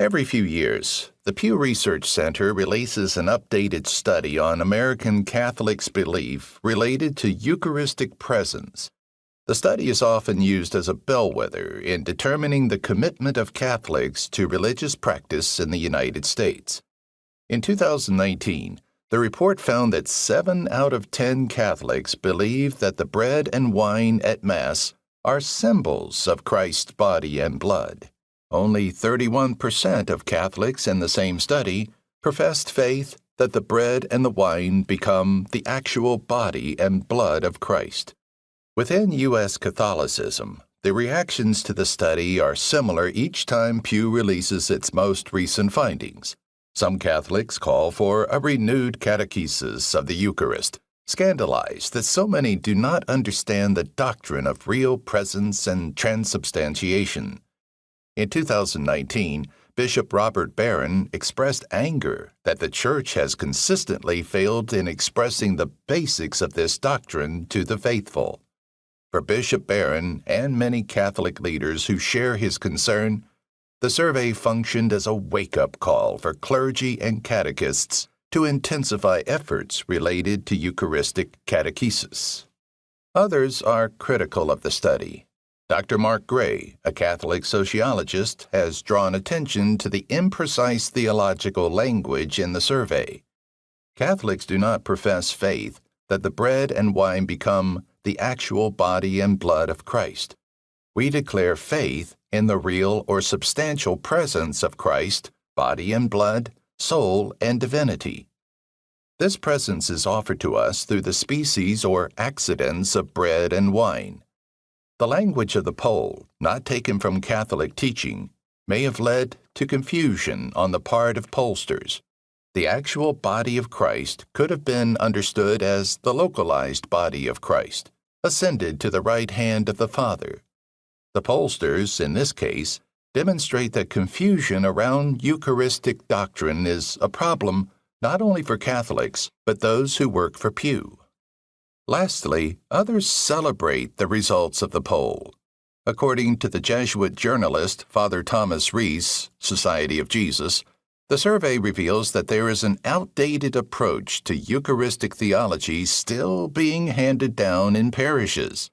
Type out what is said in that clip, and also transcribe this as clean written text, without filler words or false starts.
Every few years, the Pew Research Center releases an updated study on American Catholics' belief related to Eucharistic presence. The study is often used as a bellwether in determining the commitment of Catholics to religious practice in the United States. In 2019, the report found that 7 out of 10 Catholics believe that the bread and wine at Mass are symbols of Christ's body and blood. Only 31% of Catholics in the same study professed faith that the bread and the wine become the actual body and blood of Christ. Within U.S. Catholicism, the reactions to the study are similar each time Pew releases its most recent findings. Some Catholics call for a renewed catechesis of the Eucharist, scandalized that so many do not understand the doctrine of real presence and transubstantiation. In 2019, Bishop Robert Barron expressed anger that the Church has consistently failed in expressing the basics of this doctrine to the faithful. For Bishop Barron and many Catholic leaders who share his concern, the survey functioned as a wake-up call for clergy and catechists to intensify efforts related to Eucharistic catechesis. Others are critical of the study. Dr. Mark Gray, a Catholic sociologist, has drawn attention to the imprecise theological language in the survey. Catholics do not profess faith that the bread and wine become the actual body and blood of Christ. We declare faith in the real or substantial presence of Christ, body and blood, soul and divinity. This presence is offered to us through the species or accidents of bread and wine. The language of the poll, not taken from Catholic teaching, may have led to confusion on the part of pollsters. The actual body of Christ could have been understood as the localized body of Christ, ascended to the right hand of the Father. The pollsters, in this case, demonstrate that confusion around Eucharistic doctrine is a problem not only for Catholics, but those who work for Pew. Lastly, others celebrate the results of the poll. According to the Jesuit journalist Father Thomas Rees, Society of Jesus, the survey reveals that there is an outdated approach to Eucharistic theology still being handed down in parishes.